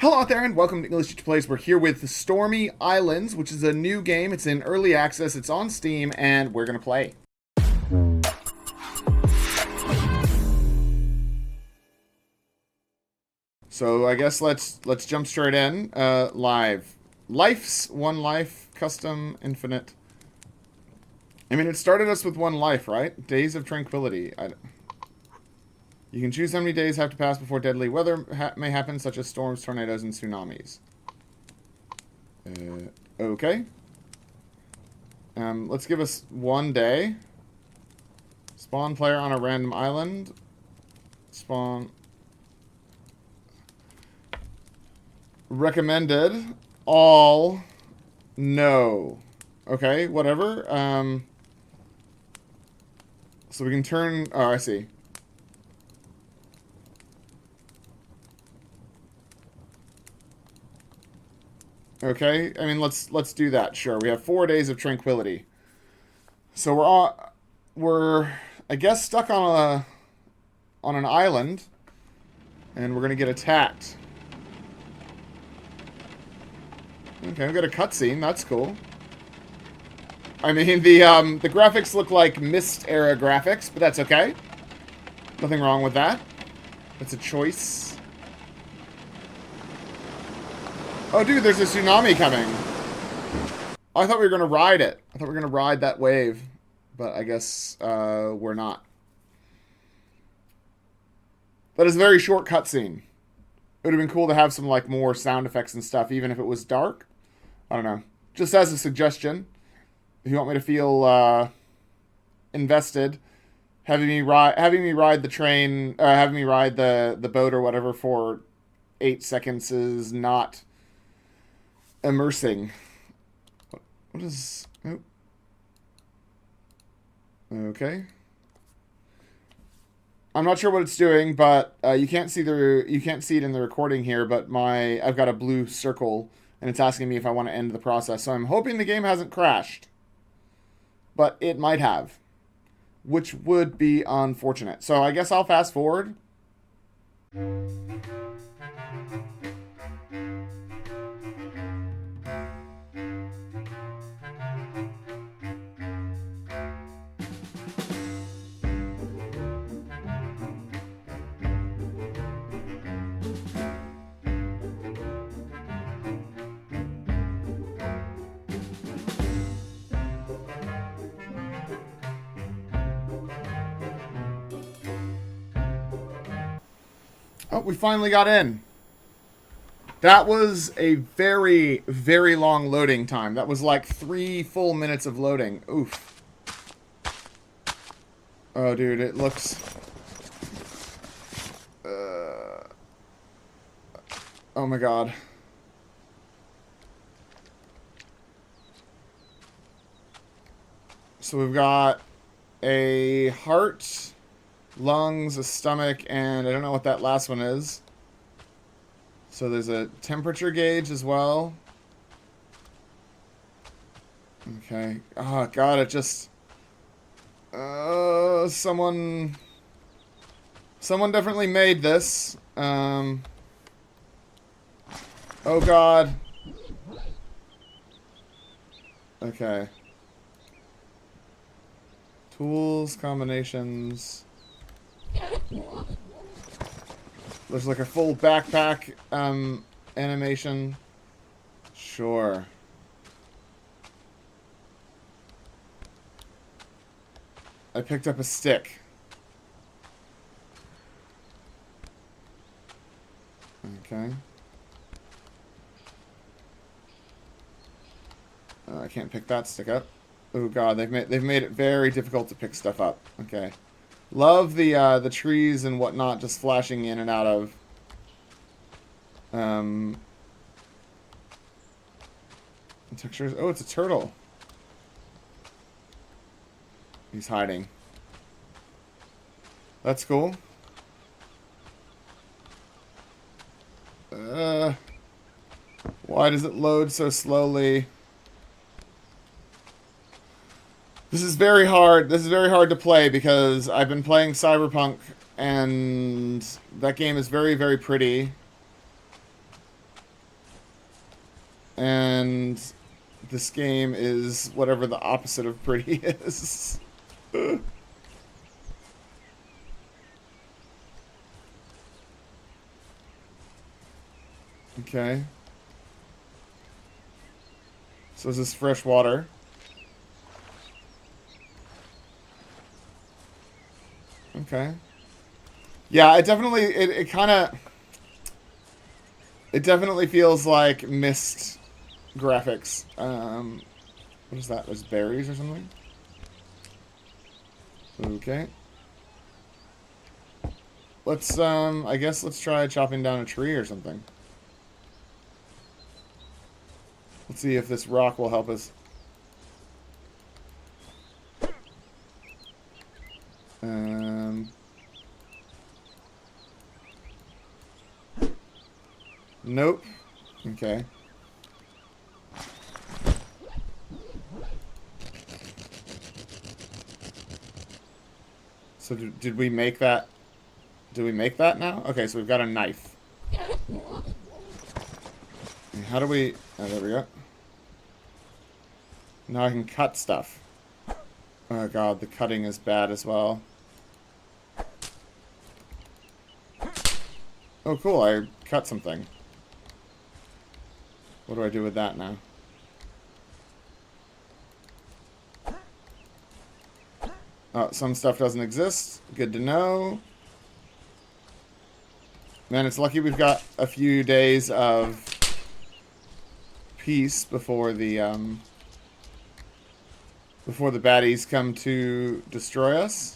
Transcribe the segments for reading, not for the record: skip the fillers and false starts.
Hello out there and welcome to English Teacher Plays. We're here with Stormy Islands, which is a new game. It's in early access, it's on Steam, and we're going to play. So I guess let's jump straight in. Live. Life's one life, custom, infinite. I mean, it started us with one life, right? Days of tranquility. You can choose how many days have to pass before deadly weather may happen, such as storms, tornadoes, and tsunamis. Okay. Let's give us 1 day. Spawn player on a random island. Spawn. Recommended. All. No. Okay, whatever. So we can turn... Oh, I see. Okay, I mean let's do that. Sure, we have 4 days of tranquility. So we're I guess stuck on an island, and we're gonna get attacked. Okay, we've got a cutscene. That's cool. I mean the graphics look like Myst era graphics, but that's okay. Nothing wrong with that. That's a choice. Oh, dude, there's a tsunami coming. Oh, I thought we were going to ride it. I thought we were going to ride that wave. But I guess we're not. That is a very short cutscene. It would have been cool to have some like more sound effects and stuff, even if it was dark. I don't know. Just as a suggestion, if you want me to feel invested, having me ride the train, having me ride the boat or whatever for 8 seconds is not immersing. What is... Oh. Okay. I'm not sure what it's doing, but you can't see it in the recording here, but I've got a blue circle and it's asking me if I want to end the process. So I'm hoping the game hasn't crashed. But it might have, which would be unfortunate. So I guess I'll fast forward. Oh, we finally got in. That was a very, very long loading time. That was like 3 full minutes of loading. Oof. Oh, dude, it looks... Oh my god. So we've got a heart... lungs, a stomach, and I don't know what that last one is. So there's a temperature gauge as well. Okay. Oh, God, it just... someone definitely made this. Oh, God. Okay. Tools, combinations... There's like a full backpack animation. Sure. I picked up a stick. Okay. I can't pick that stick up. Oh god, they've made it very difficult to pick stuff up. Okay. Love the trees and whatnot just flashing in and out of. Textures. Oh, it's a turtle. He's hiding. That's cool. Why does it load so slowly? This is very hard. This is very hard to play because I've been playing Cyberpunk, and that game is very, very pretty. And this game is whatever the opposite of pretty is. Okay. So is this fresh water? Okay. Yeah, it definitely it kind of it definitely feels like Myst graphics. What is that? There's berries or something? Okay. Let's I guess let's try chopping down a tree or something. Let's see if this rock will help us. Nope. Okay. So did we make that? Did we make that now? Okay, so we've got a knife. How do we... Oh, there we go. Now I can cut stuff. Oh god, the cutting is bad as well. Oh cool, I cut something. What do I do with that now? Oh, some stuff doesn't exist. Good to know. Man, it's lucky we've got a few days of peace before the baddies come to destroy us.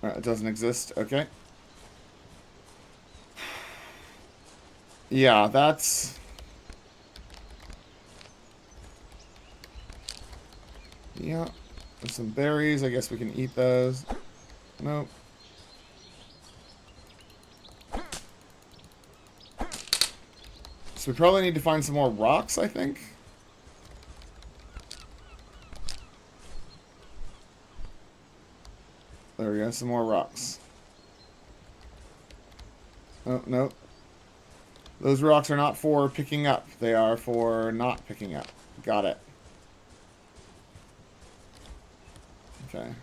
It doesn't exist. Okay. Yeah, that's... Yeah. There's some berries. I guess we can eat those. Nope. So we probably need to find some more rocks, I think. There we go, some more rocks. Oh, no. Those rocks are not for picking up. They are for not picking up. Got it. Okay.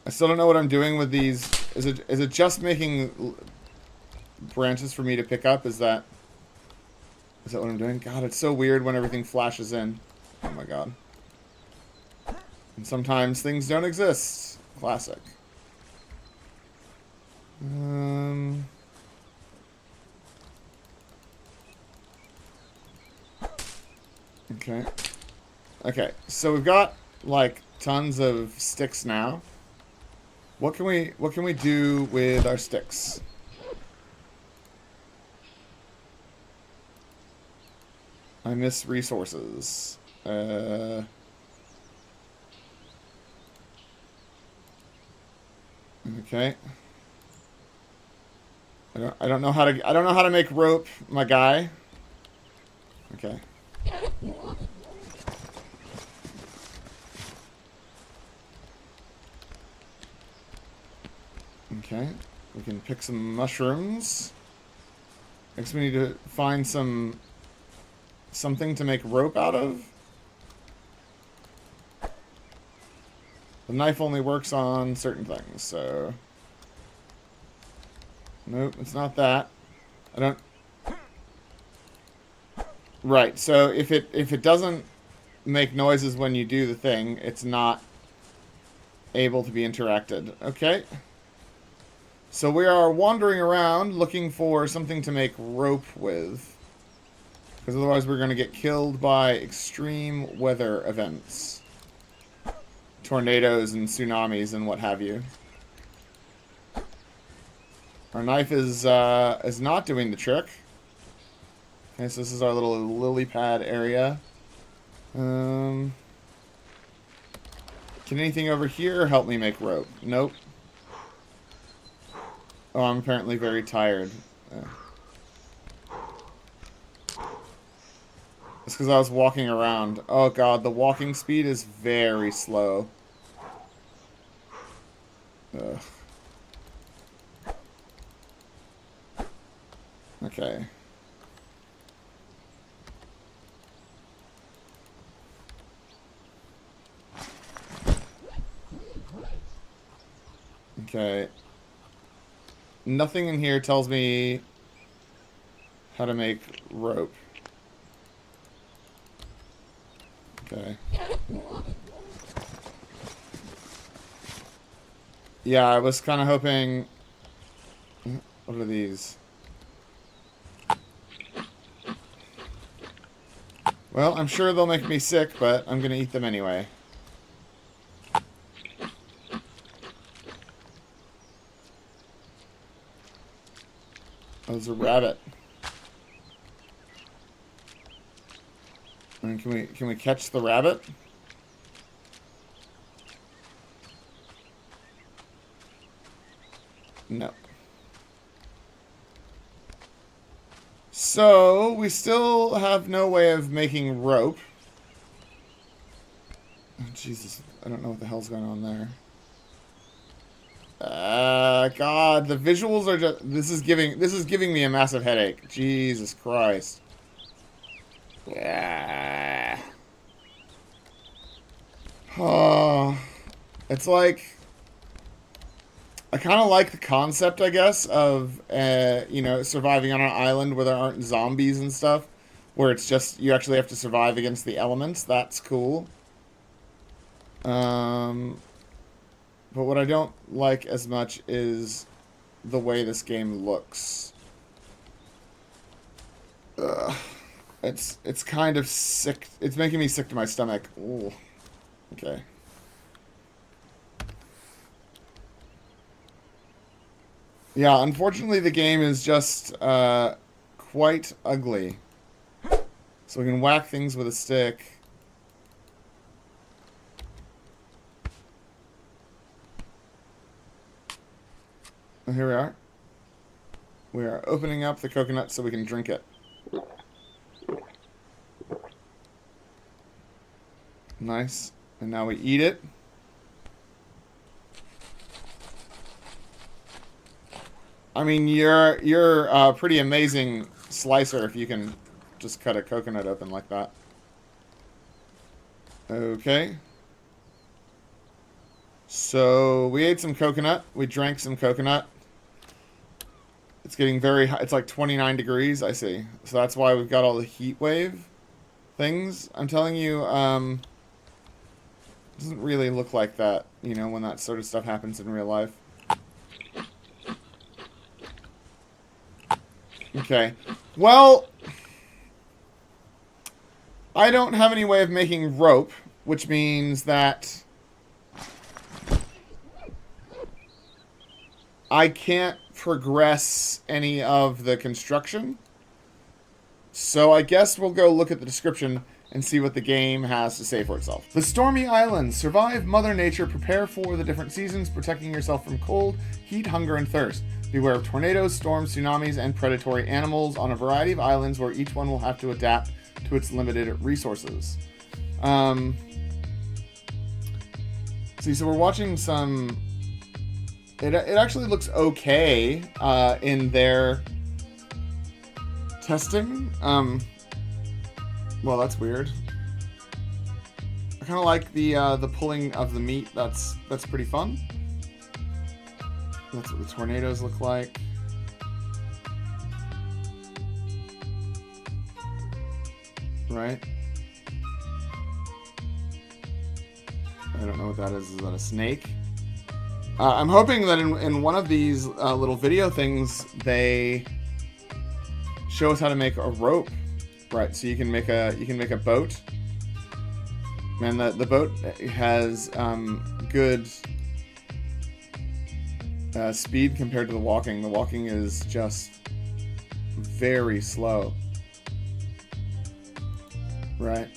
I still don't know what I'm doing with these. Is it just making branches for me to pick up? Is that what I'm doing? God, it's so weird when everything flashes in. Oh my god. And sometimes things don't exist. Classic. Okay. Okay, so we've got like tons of sticks now. What can we do with our sticks? I miss resources. Okay. I don't know how to make rope, my guy. Okay. Okay. We can pick some mushrooms. Next we need to find something to make rope out of. The knife only works on certain things, so... Nope, it's not that. I don't... Right, so if it doesn't make noises when you do the thing, it's not able to be interacted. Okay. So we are wandering around looking for something to make rope with. Because otherwise we're going to get killed by extreme weather events. Tornadoes and tsunamis and what have you. Our knife is not doing the trick. Okay, so this is our little lily pad area. Can anything over here help me make rope? Nope. Oh, I'm apparently very tired. It's because I was walking around. Oh god, the walking speed is very slow. Ugh. Okay. Okay. Nothing in here tells me how to make rope. Okay. Yeah, I was kind of hoping... What are these? Well, I'm sure they'll make me sick, but I'm gonna eat them anyway. Oh, there's a rabbit. I mean, can we catch the rabbit? No. So, we still have no way of making rope. Oh, Jesus, I don't know what the hell's going on there. God, the visuals are just... This is giving me a massive headache. Jesus Christ. Yeah. Oh, it's like... I kind of like the concept, I guess, of, you know, surviving on an island where there aren't zombies and stuff. Where it's just, you actually have to survive against the elements. That's cool. But what I don't like as much is the way this game looks. Ugh. It's kind of sick. It's making me sick to my stomach. Ooh. Okay. Yeah, unfortunately the game is just quite ugly. So we can whack things with a stick. Oh, here we are. We are opening up the coconut so we can drink it. Nice. And now we eat it. I mean, you're a pretty amazing slicer if you can just cut a coconut open like that. Okay. So we ate some coconut. We drank some coconut. It's getting very hot. It's like 29 degrees, I see. So that's why we've got all the heat wave things. I'm telling you, it doesn't really look like that, you know, when that sort of stuff happens in real life. Okay. Well, I don't have any way of making rope, which means that I can't progress any of the construction. So I guess we'll go look at the description and see what the game has to say for itself. The Stormy Islands. Survive Mother Nature. Prepare for the different seasons, protecting yourself from cold, heat, hunger, and thirst. Beware of tornadoes, storms, tsunamis, and predatory animals on a variety of islands where each one will have to adapt to its limited resources. See, so we're watching some... It actually looks okay in their testing. Well, that's weird. I kind of like the pulling of the meat. That's pretty fun. That's what the tornadoes look like. Right? I don't know what that is. Is that a snake? I'm hoping that in one of these little video things, they show us how to make a rope, right? So you can make a boat. Man, the boat has good speed compared to the walking. The walking is just very slow, right?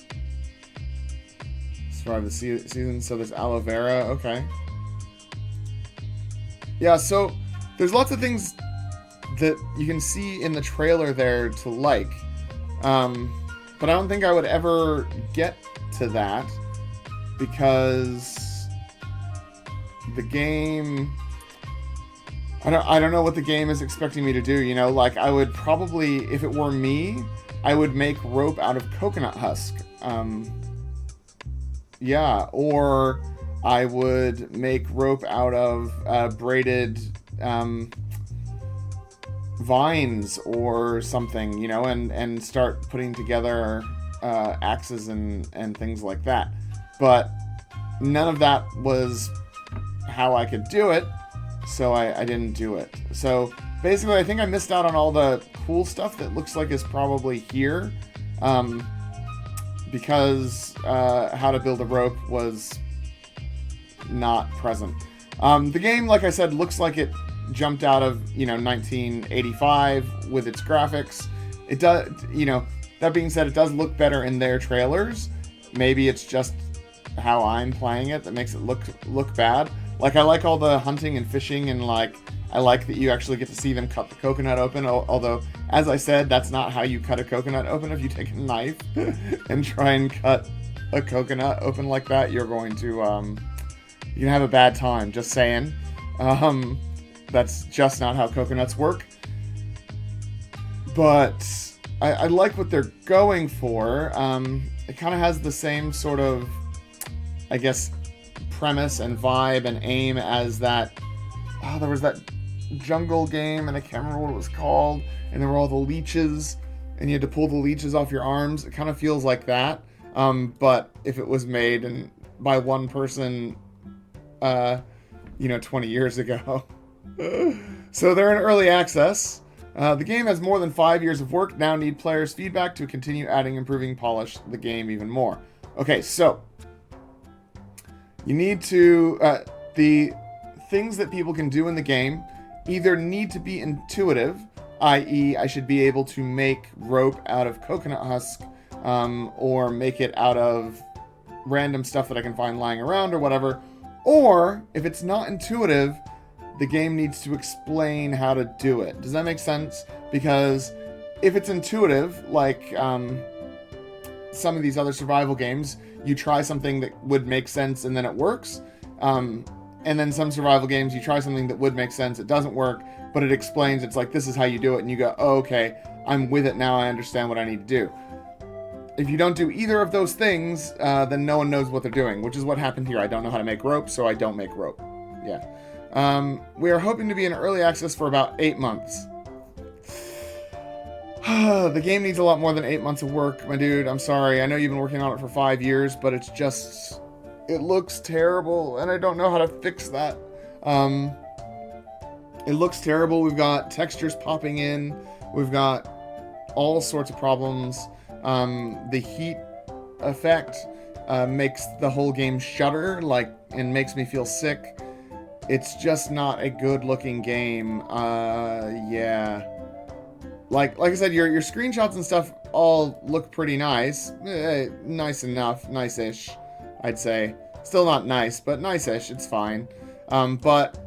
Survive the season. So there's aloe vera. Okay. Yeah, so there's lots of things that you can see in the trailer there to like. But I don't think I would ever get to that because the game I don't know what the game is expecting me to do. You know, like I would probably, if it were me, I would make rope out of coconut husk. Yeah, or I would make rope out of braided vines or something, you know, and start putting together axes and things like that. But none of that was how I could do it, so I didn't do it. So basically, I think I missed out on all the cool stuff that looks like is probably here, because how to build a rope was not present. The game, like I said, looks like it jumped out of, 1985 with its graphics. It does, that being said, it does look better in their trailers. Maybe it's just how I'm playing it that makes it look bad. Like, I like all the hunting and fishing, and like I like that you actually get to see them cut the coconut open, although, as I said, that's not how you cut a coconut open. If you take a knife and try and cut a coconut open like that, you're going to you're gonna have a bad time, just saying. That's just not how coconuts work. But I like what they're going for. It kind of has the same sort of, I guess, premise and vibe and aim as that. Oh, there was that jungle game, and I can't remember what it was called. And there were all the leeches, and you had to pull the leeches off your arms. It kind of feels like that. But if it was made by one person, 20 years ago. So they're in early access. The game has more than 5 years of work. Now need players' feedback to continue adding, improving, polish the game even more. Okay, so you need to the things that people can do in the game either need to be intuitive, i.e. I should be able to make rope out of coconut husk, or make it out of random stuff that I can find lying around or whatever. Or if it's not intuitive, the game needs to explain how to do it. Does that make sense? Because if it's intuitive, like some of these other survival games, you try something that would make sense and then it works. And then some survival games, you try something that would make sense, it doesn't work, but it explains, it's like, this is how you do it, and you go, oh, okay, I'm with it now, I understand what I need to do. If you don't do either of those things, then no one knows what they're doing, which is what happened here. I don't know how to make rope, so I don't make rope. Yeah. We are hoping to be in early access for about 8 months. The game needs a lot more than 8 months of work, my dude. I'm sorry. I know you've been working on it for 5 years, but it's just... it looks terrible, and I don't know how to fix that. It looks terrible. We've got textures popping in. We've got all sorts of problems. The heat effect makes the whole game shudder, and makes me feel sick. It's just not a good-looking game. Yeah. Like I said, your screenshots and stuff all look pretty nice. Nice enough. Nice-ish, I'd say. Still not nice, but nice-ish. It's fine. But,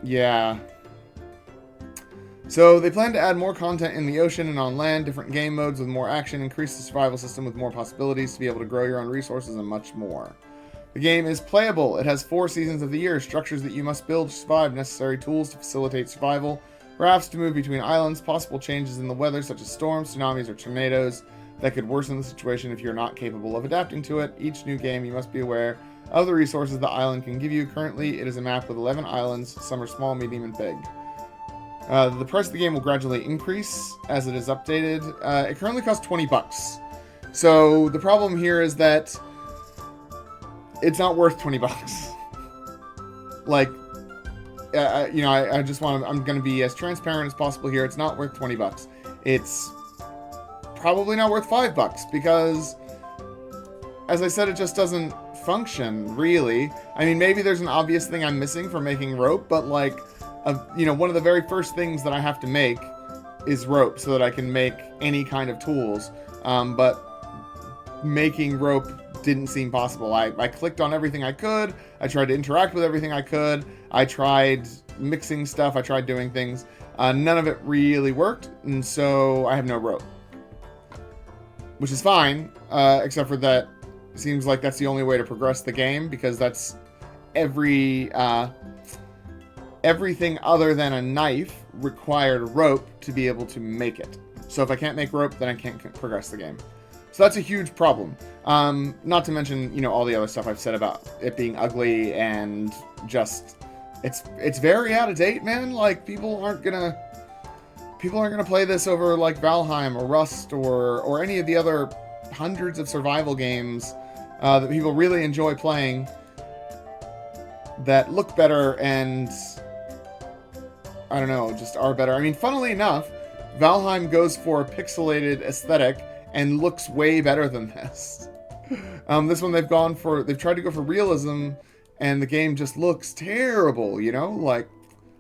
yeah. So, they plan to add more content in the ocean and on land, different game modes with more action, increase the survival system with more possibilities to be able to grow your own resources, and much more. The game is playable. It has 4 seasons of the year, structures that you must build to survive, necessary tools to facilitate survival, rafts to move between islands, possible changes in the weather such as storms, tsunamis, or tornadoes that could worsen the situation if you're not capable of adapting to it. Each new game, you must be aware of the resources the island can give you. Currently, it is a map with 11 islands. Some are small, medium, and big. The price of the game will gradually increase as it is updated. It currently costs $20. So the problem here is that it's not worth $20. I just I'm going to be as transparent as possible here. It's not worth $20. It's probably not worth $5 because, as I said, it just doesn't function, really. I mean, maybe there's an obvious thing I'm missing for making rope, but one of the very first things that I have to make is rope so that I can make any kind of tools. But making rope didn't seem possible. I clicked on everything I could. I tried to interact with everything I could. I tried mixing stuff. I tried doing things. None of it really worked, and so I have no rope. Which is fine, except for that it seems like that's the only way to progress the game, because that's every everything other than a knife required rope to be able to make it. So if I can't make rope, then I can't progress the game. So that's a huge problem. Not to mention, you know, all the other stuff I've said about it being ugly and just it's very out of date, man. Like people aren't gonna play this over like Valheim or Rust or any of the other hundreds of survival games that people really enjoy playing that look better and I don't know, just are better. I mean, funnily enough, Valheim goes for a pixelated aesthetic and looks way better than this. This one they've tried to go for realism, and the game just looks terrible, you know? Like,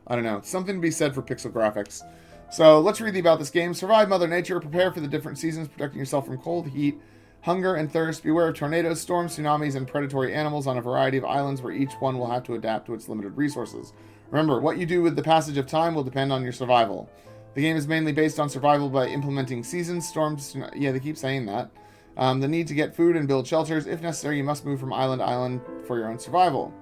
I don't know, something to be said for pixel graphics. So let's read about this game. Survive Mother Nature, prepare for the different seasons, protecting yourself from cold, heat, hunger, and thirst. Beware of tornadoes, storms, tsunamis, and predatory animals on a variety of islands where each one will have to adapt to its limited resources. Remember, what you do with the passage of time will depend on your survival. The game is mainly based on survival by implementing seasons, storms, yeah, they keep saying that. The need to get food and build shelters. If necessary, you must move from island to island for your own survival.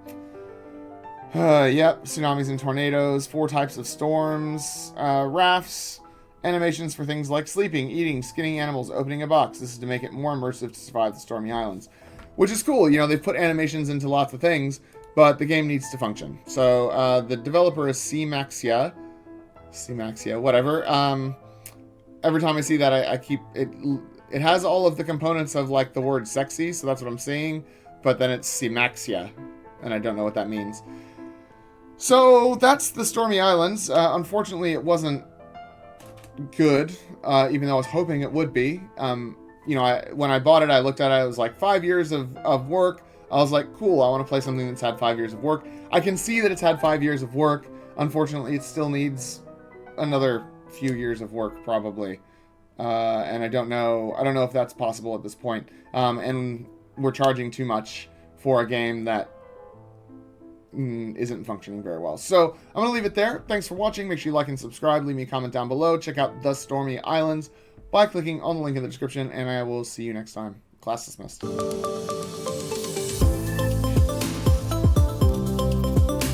Yep, tsunamis and tornadoes, 4 types of storms, rafts, animations for things like sleeping, eating, skinning animals, opening a box. This is to make it more immersive to survive the Stormy Islands. Which is cool, you know, they've put animations into lots of things, but the game needs to function. So, the developer is C-Maxia, whatever. Every time I see that, I keep it. It has all of the components of like the word sexy, so that's what I'm seeing. But then it's C-Maxia, and I don't know what that means. So that's the Stormy Islands. Unfortunately, it wasn't good, even though I was hoping it would be. You know, when I bought it, I looked at it. I was like 5 years of work. I was like, cool. I want to play something that's had 5 years of work. I can see that it's had 5 years of work. Unfortunately, it still needs another few years of work probably, and I don't know if that's possible at this point, and we're charging too much for a game that isn't functioning very well. So I'm gonna leave it there. Thanks for watching. Make sure you like and subscribe, leave me a comment down below, check out The Stormy Islands by clicking on the link in the description, and I will see you next time. Class dismissed.